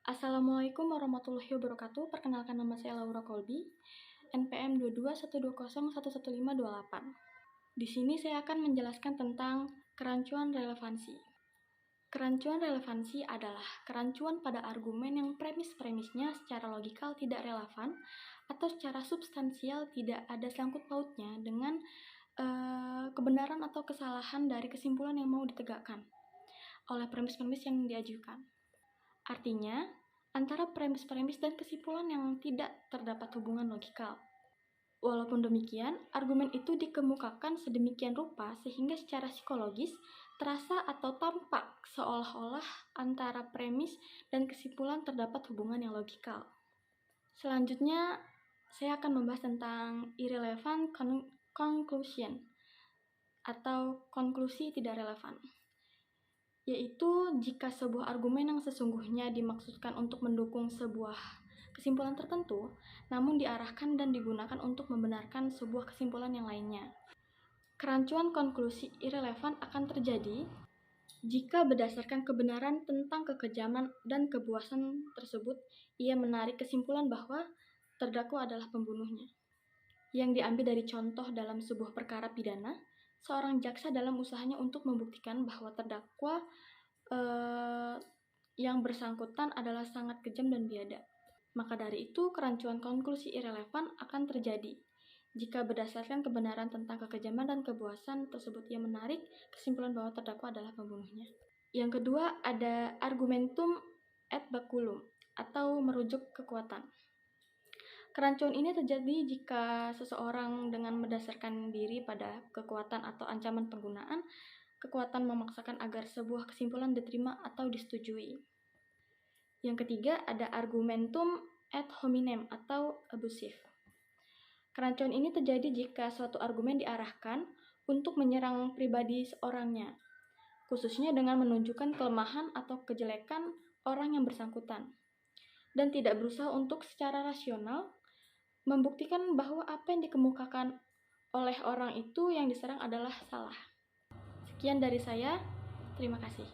Assalamualaikum warahmatullahi wabarakatuh. Perkenalkan, nama saya Laura Kolbi, NPM 2212011528. Di sini saya akan menjelaskan tentang kerancuan relevansi. Kerancuan relevansi adalah kerancuan pada argumen yang premis-premisnya secara logikal tidak relevan atau secara substansial tidak ada sangkut pautnya dengan kebenaran atau kesalahan dari kesimpulan yang mau ditegakkan oleh premis-premis yang diajukan. Artinya, antara premis-premis dan kesimpulan yang tidak terdapat hubungan logikal. Walaupun demikian, argumen itu dikemukakan sedemikian rupa sehingga secara psikologis terasa atau tampak seolah-olah antara premis dan kesimpulan terdapat hubungan yang logikal. Selanjutnya, saya akan membahas tentang irrelevant conclusion atau konklusi tidak relevan, yaitu jika sebuah argumen yang sesungguhnya dimaksudkan untuk mendukung sebuah kesimpulan tertentu, namun diarahkan dan digunakan untuk membenarkan sebuah kesimpulan yang lainnya. Kerancuan konklusi irrelevan akan terjadi jika berdasarkan kebenaran tentang kekejaman dan kebuasan tersebut, ia menarik kesimpulan bahwa terdakwa adalah pembunuhnya. Yang diambil dari contoh dalam sebuah perkara pidana, seorang jaksa dalam usahanya untuk membuktikan bahwa terdakwa yang bersangkutan adalah sangat kejam dan biadab. Maka dari itu, kerancuan konklusi irrelevan akan terjadi jika berdasarkan kebenaran tentang kekejaman dan kebuasan tersebut ia menarik kesimpulan bahwa terdakwa adalah pembunuhnya. Yang kedua, ada argumentum ad baculum atau merujuk kekuatan. Kerancuan ini terjadi jika seseorang dengan mendasarkan diri pada kekuatan atau ancaman penggunaan kekuatan memaksakan agar sebuah kesimpulan diterima atau disetujui. Yang ketiga, ada argumentum ad hominem atau abusive. Kerancuan ini terjadi jika suatu argumen diarahkan untuk menyerang pribadi seorangnya, khususnya dengan menunjukkan kelemahan atau kejelekan orang yang bersangkutan, dan tidak berusaha untuk secara rasional membuktikan bahwa apa yang dikemukakan oleh orang itu yang diserang adalah salah. Sekian dari saya, terima kasih.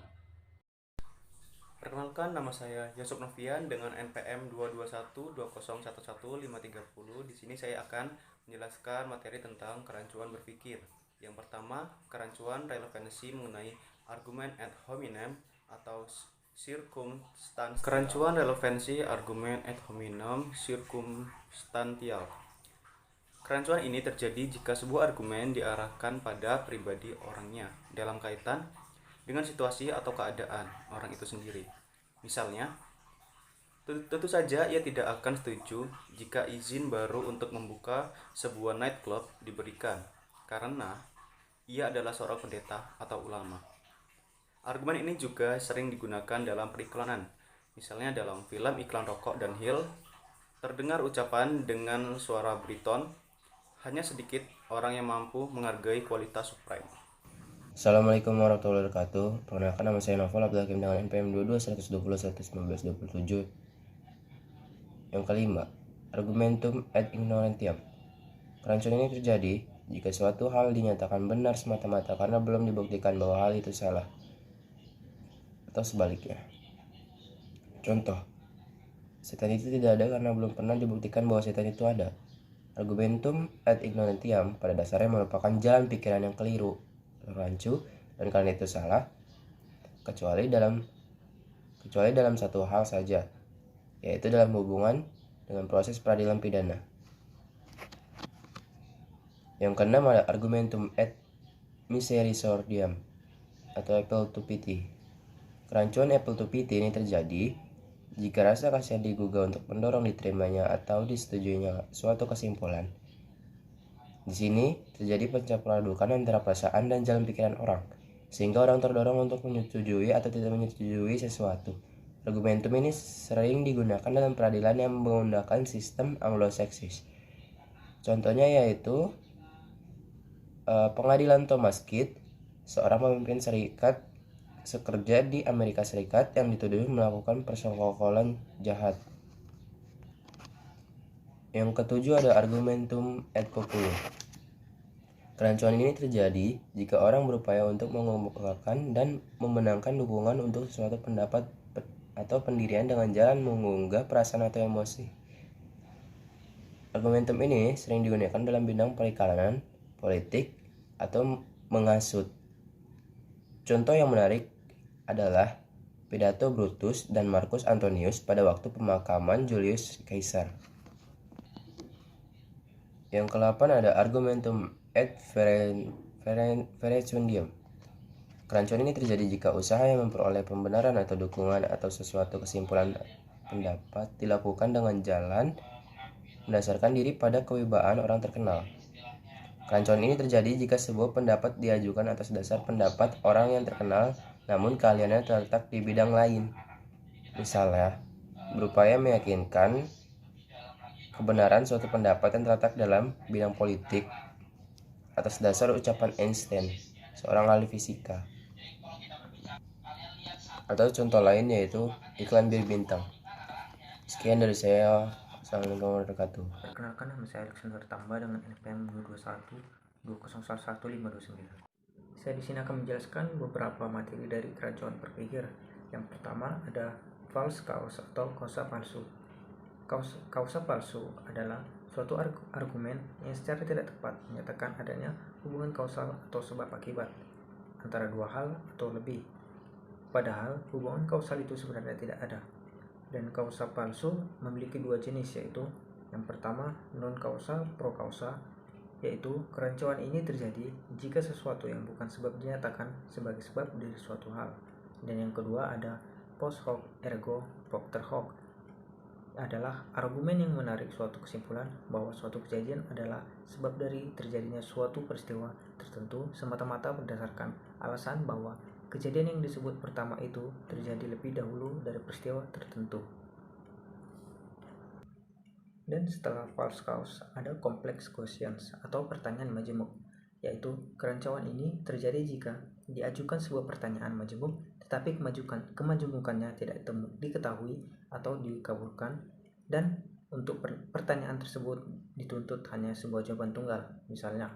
Perkenalkan, nama saya Yusuf Novian dengan NPM 22120111530. Di sini saya akan menjelaskan materi tentang kerancuan berpikir. Yang pertama, kerancuan relevansi mengenai argumen ad hominem atau circumstantial. Kerancuan relevansi argumen ad hominem circumstantial. Kerancuan ini terjadi jika sebuah argumen diarahkan pada pribadi orangnya dalam kaitan dengan situasi atau keadaan orang itu sendiri. Misalnya, tentu saja ia tidak akan setuju jika izin baru untuk membuka sebuah nightclub diberikan karena ia adalah seorang pendeta atau ulama. Argumen ini juga sering digunakan dalam periklanan. Misalnya dalam film iklan rokok dan Hill, terdengar ucapan dengan suara bariton, hanya sedikit orang yang mampu menghargai kualitas Supreme. Assalamualaikum warahmatullahi wabarakatuh. Perkenalkan, nama saya Novel Abdul Hakim dengan NPM 2212011927. Yang kelima, argumentum ad ignorantiam. Kerancuan ini terjadi jika suatu hal dinyatakan benar semata-mata karena belum dibuktikan bahwa hal itu salah, atau sebaliknya. Contoh, setan itu tidak ada karena belum pernah dibuktikan bahwa setan itu ada. Argumentum ad ignorantiam pada dasarnya merupakan jalan pikiran yang keliru, rancu, dan karena itu salah, kecuali dalam satu hal saja, yaitu dalam hubungan dengan proses peradilan pidana. Yang keenam ada argumentum ad misericordiam atau appeal to pity. Kerancuan appeal to pity ini terjadi jika rasa kasihan digugah untuk mendorong diterimanya atau disetujuinya suatu kesimpulan. Di sini terjadi pencampuradukan antara perasaan dan jalan pikiran orang, sehingga orang terdorong untuk menyetujui atau tidak menyetujui sesuatu. Argumentum ini sering digunakan dalam peradilan yang menggunakan sistem Anglo-Saxis. Contohnya yaitu pengadilan Thomas Kidd, seorang pemimpin serikat sekerja di Amerika Serikat yang dituduh melakukan persekongkolan jahat. Yang ketujuh ada argumentum ad populum. Kerancuan ini terjadi jika orang berupaya untuk mengemukakan dan memenangkan dukungan untuk suatu pendapat atau pendirian dengan jalan mengunggah perasaan atau emosi. Argumentum ini sering digunakan dalam bidang perikanan, politik, atau menghasut. Contoh yang menarik adalah pidato Brutus dan Marcus Antonius pada waktu pemakaman Julius Caesar. Yang ke-8 ada argumentum ad verecundium. Kerancuan ini terjadi jika usaha yang memperoleh pembenaran atau dukungan atau sesuatu kesimpulan pendapat dilakukan dengan jalan mendasarkan diri pada kewibawaan orang terkenal. Kerancuan ini terjadi jika sebuah pendapat diajukan atas dasar pendapat orang yang terkenal, namun keahliannya terletak di bidang lain. Misalnya, berupaya meyakinkan kebenaran suatu pendapat yang terletak dalam bidang politik atas dasar ucapan Einstein, seorang ahli fisika. Atau contoh lain yaitu iklan bir bintang. Sekian dari saya. Assalamualaikum warahmatullahi wabarakatuh. Perkenalkan, nama saya Alexander Tamba dengan NPM 221201529. Saya di sini akan menjelaskan beberapa materi dari kerancuan berpikir. Yang pertama ada false cause atau kausa palsu. Kausa palsu adalah suatu argumen yang secara tidak tepat menyatakan adanya hubungan kausal atau sebab akibat antara dua hal atau lebih. Padahal hubungan kausal itu sebenarnya tidak ada. Dan kausa palsu memiliki dua jenis, yaitu yang pertama non-kausa pro-kausa, yaitu kerancuan ini terjadi jika sesuatu yang bukan sebab dinyatakan sebagai sebab dari suatu hal. Dan yang kedua ada post hoc ergo propter hoc, adalah argumen yang menarik suatu kesimpulan bahwa suatu kejadian adalah sebab dari terjadinya suatu peristiwa tertentu semata-mata berdasarkan alasan bahwa kejadian yang disebut pertama itu terjadi lebih dahulu dari peristiwa tertentu. Dan setelah false cause ada complex questions atau pertanyaan majemuk, yaitu kerancuan ini terjadi jika diajukan sebuah pertanyaan majemuk tetapi kemajemukannya tidak diketahui atau dikabulkan, dan untuk pertanyaan tersebut dituntut hanya sebuah jawaban tunggal. Misalnya,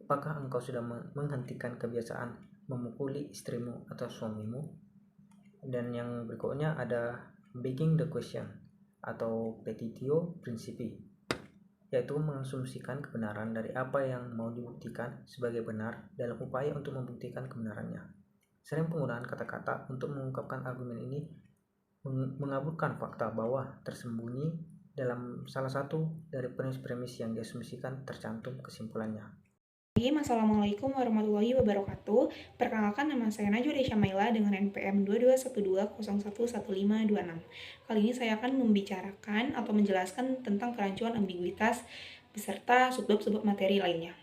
apakah engkau sudah menghentikan kebiasaan memukuli istrimu atau suamimu? Dan yang berikutnya ada begging the question atau petitio principii, yaitu mengasumsikan kebenaran dari apa yang mau dibuktikan sebagai benar dalam upaya untuk membuktikan kebenarannya. Sering penggunaan kata-kata untuk mengungkapkan argumen ini mengaburkan fakta bahwa tersembunyi dalam salah satu dari premis-premis yang diasumsikan tercantum kesimpulannya. Assalamualaikum warahmatullahi wabarakatuh. Perkenalkan, nama saya Najwa Syamaila dengan NPM 2212011526. Kali ini saya akan membicarakan atau menjelaskan tentang kerancuan ambiguitas beserta sebab-sebab materi lainnya.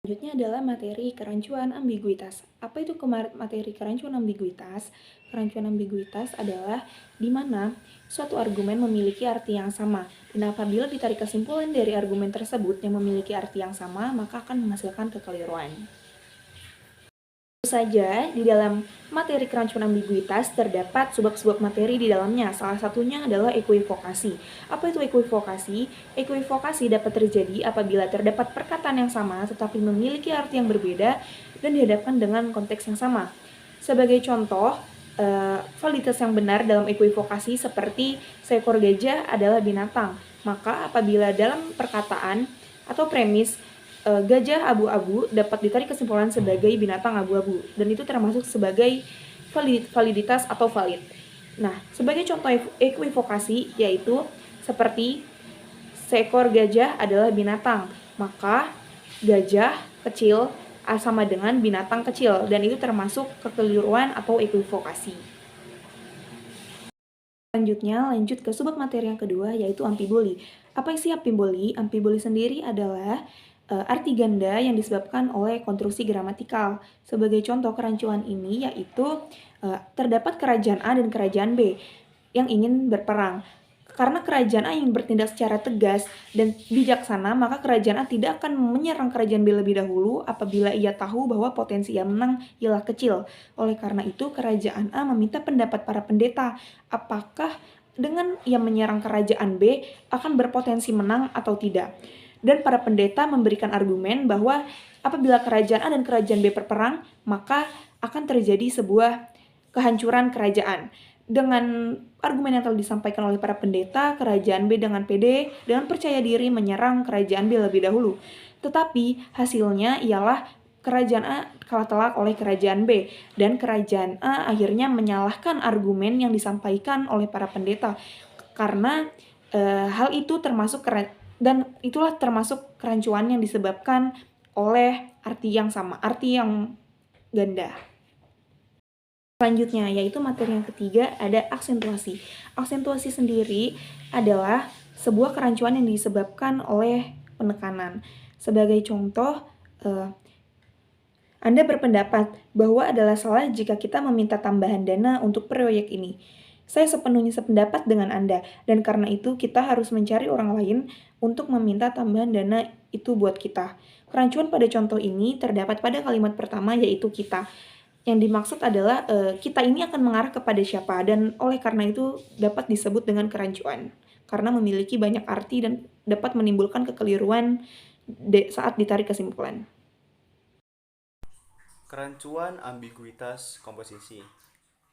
Selanjutnya adalah materi kerancuan ambiguitas. Apa itu materi kerancuan ambiguitas? Kerancuan ambiguitas adalah di mana suatu argumen memiliki arti yang sama, dan apabila ditarik kesimpulan dari argumen tersebut yang memiliki arti yang sama, maka akan menghasilkan kekeliruan. Tentu saja, di dalam materi kerancuan ambiguitas terdapat sebab-sebab materi di dalamnya. Salah satunya adalah ekuivokasi. Apa itu ekuivokasi? Ekuivokasi dapat terjadi apabila terdapat perkataan yang sama tetapi memiliki arti yang berbeda dan dihadapkan dengan konteks yang sama. Sebagai contoh, validitas yang benar dalam ekuivokasi seperti seekor gajah adalah binatang. Maka apabila dalam perkataan atau premis gajah abu-abu dapat ditarik kesimpulan sebagai binatang abu-abu, dan itu termasuk sebagai validitas atau valid. Nah, sebagai contoh ekuivokasi yaitu seperti seekor gajah adalah binatang, maka gajah kecil sama dengan binatang kecil, dan itu termasuk kekeliruan atau ekuivokasi. Selanjutnya lanjut ke subbab materi yang kedua, yaitu ampiboli. Apa isi ampiboli? Ampiboli sendiri adalah arti ganda yang disebabkan oleh konstruksi gramatikal. Sebagai contoh kerancuan ini yaitu terdapat kerajaan A dan kerajaan B yang ingin berperang. Karena kerajaan A ingin bertindak secara tegas dan bijaksana, maka kerajaan A tidak akan menyerang kerajaan B lebih dahulu apabila ia tahu bahwa potensi ia menang ialah kecil. Oleh karena itu, kerajaan A meminta pendapat para pendeta, apakah dengan ia menyerang kerajaan B akan berpotensi menang atau tidak. Dan para pendeta memberikan argumen bahwa apabila kerajaan A dan kerajaan B berperang, maka akan terjadi sebuah kehancuran kerajaan. Dengan argumen yang telah disampaikan oleh para pendeta, kerajaan B dengan pede dengan percaya diri menyerang kerajaan B lebih dahulu. Tetapi hasilnya ialah kerajaan A kalah telak oleh kerajaan B, dan kerajaan A akhirnya menyalahkan argumen yang disampaikan oleh para pendeta, karena hal itu termasuk dan itulah termasuk kerancuan yang disebabkan oleh arti yang sama, arti yang ganda. Selanjutnya, yaitu materi yang ketiga, ada aksentuasi. Aksentuasi sendiri adalah sebuah kerancuan yang disebabkan oleh penekanan. Sebagai contoh, Anda berpendapat bahwa adalah salah jika kita meminta tambahan dana untuk proyek ini. Saya sepenuhnya sependapat dengan Anda, dan karena itu kita harus mencari orang lain untuk meminta tambahan dana itu buat kita. Kerancuan pada contoh ini terdapat pada kalimat pertama, yaitu kita. Yang dimaksud adalah kita ini akan mengarah kepada siapa, dan oleh karena itu dapat disebut dengan kerancuan karena memiliki banyak arti dan dapat menimbulkan kekeliruan saat ditarik kesimpulan. Kerancuan ambiguitas komposisi.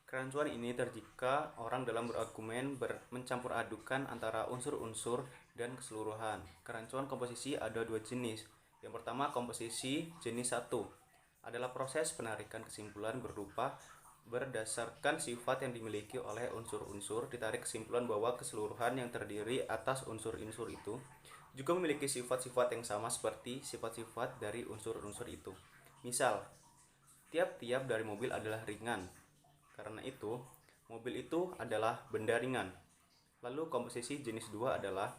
Kerancuan ini terjadi jika orang dalam berargumen mencampur adukan antara unsur-unsur dan keseluruhan. Kerancuan komposisi ada dua jenis. Yang pertama, komposisi jenis 1 adalah proses penarikan kesimpulan berupa berdasarkan sifat yang dimiliki oleh unsur-unsur, ditarik kesimpulan bahwa keseluruhan yang terdiri atas unsur-unsur itu juga memiliki sifat-sifat yang sama seperti sifat-sifat dari unsur-unsur itu. Misal, tiap-tiap dari mobil adalah ringan. Karena itu, mobil itu adalah benda ringan. Lalu komposisi jenis 2 adalah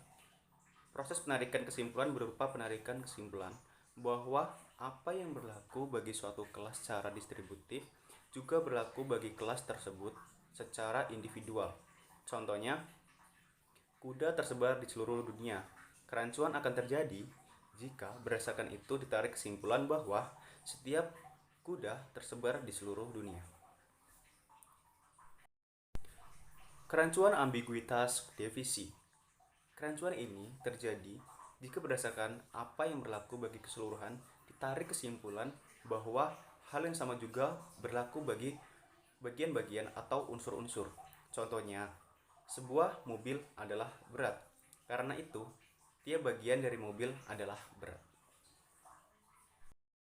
proses penarikan kesimpulan berupa penarikan kesimpulan bahwa apa yang berlaku bagi suatu kelas secara distributif juga berlaku bagi kelas tersebut secara individual. Contohnya, kuda tersebar di seluruh dunia. Kerancuan akan terjadi jika berdasarkan itu ditarik kesimpulan bahwa setiap kuda tersebar di seluruh dunia. Kerancuan ambiguitas divisi. Kerancuan ini terjadi jika berdasarkan apa yang berlaku bagi keseluruhan ditarik kesimpulan bahwa hal yang sama juga berlaku bagi bagian-bagian atau unsur-unsur. Contohnya, sebuah mobil adalah berat. Karena itu, tiap bagian dari mobil adalah berat.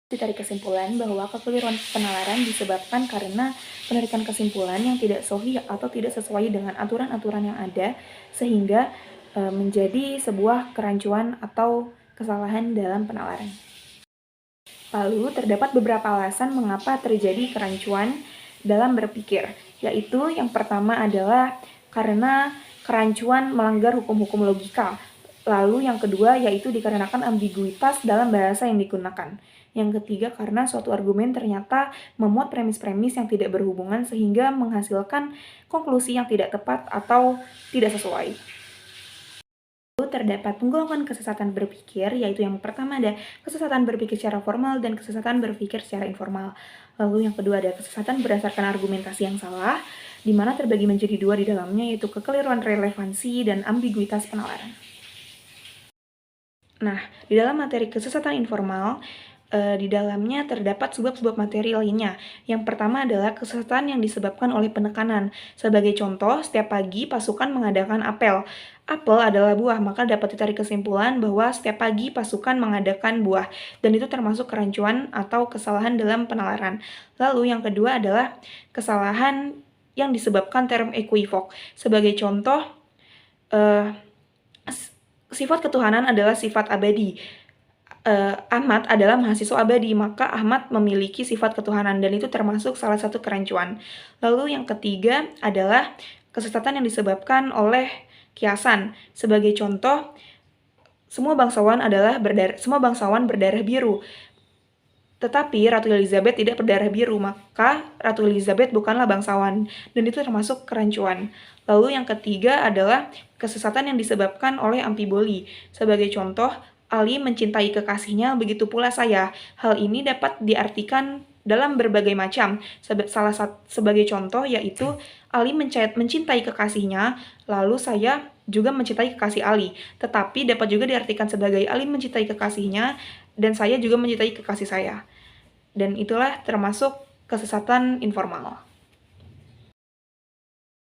Ditarik kesimpulan bahwa kekeliruan penalaran disebabkan karena penarikan kesimpulan yang tidak sahih atau tidak sesuai dengan aturan-aturan yang ada, sehingga menjadi sebuah kerancuan atau kesalahan dalam penalaran. Lalu, terdapat beberapa alasan mengapa terjadi kerancuan dalam berpikir, yaitu yang pertama adalah karena kerancuan melanggar hukum-hukum logika. Lalu yang kedua yaitu dikarenakan ambiguitas dalam bahasa yang digunakan. Yang ketiga karena suatu argumen ternyata memuat premis-premis yang tidak berhubungan sehingga menghasilkan konklusi yang tidak tepat atau tidak sesuai. Terdapat penggolongan kesesatan berpikir, yaitu yang pertama ada kesesatan berpikir secara formal dan kesesatan berpikir secara informal. Lalu yang kedua ada kesesatan berdasarkan argumentasi yang salah, di mana terbagi menjadi dua di dalamnya, yaitu kekeliruan relevansi dan ambiguitas penalaran. Nah, di dalam materi kesesatan informal, di dalamnya terdapat sebab-sebab materi lainnya. Yang pertama adalah kesesatan yang disebabkan oleh penekanan. Sebagai contoh, setiap pagi pasukan mengadakan apel. Apel adalah buah, maka dapat ditarik kesimpulan bahwa setiap pagi pasukan mengadakan buah, dan itu termasuk kerancuan atau kesalahan dalam penalaran. Lalu yang kedua adalah kesalahan yang disebabkan term equivok. Sebagai contoh, sifat ketuhanan adalah sifat abadi. Ahmad adalah mahasiswa abadi, maka Ahmad memiliki sifat ketuhanan, dan itu termasuk salah satu kerancuan. Lalu yang ketiga adalah kesesatan yang disebabkan oleh kiasan. Sebagai contoh, semua bangsawan berdarah biru. Tetapi Ratu Elizabeth tidak berdarah biru, maka Ratu Elizabeth bukanlah bangsawan, dan itu termasuk kerancuan. Lalu yang ketiga adalah kesesatan yang disebabkan oleh ampiboli. Sebagai contoh, Ali mencintai kekasihnya, begitu pula saya. Hal ini dapat diartikan dalam berbagai macam. Sebagai contoh yaitu Ali mencintai kekasihnya, lalu saya juga mencintai kekasih Ali. Tetapi dapat juga diartikan sebagai Ali mencintai kekasihnya dan saya juga mencintai kekasih saya. Dan itulah termasuk kesesatan informal.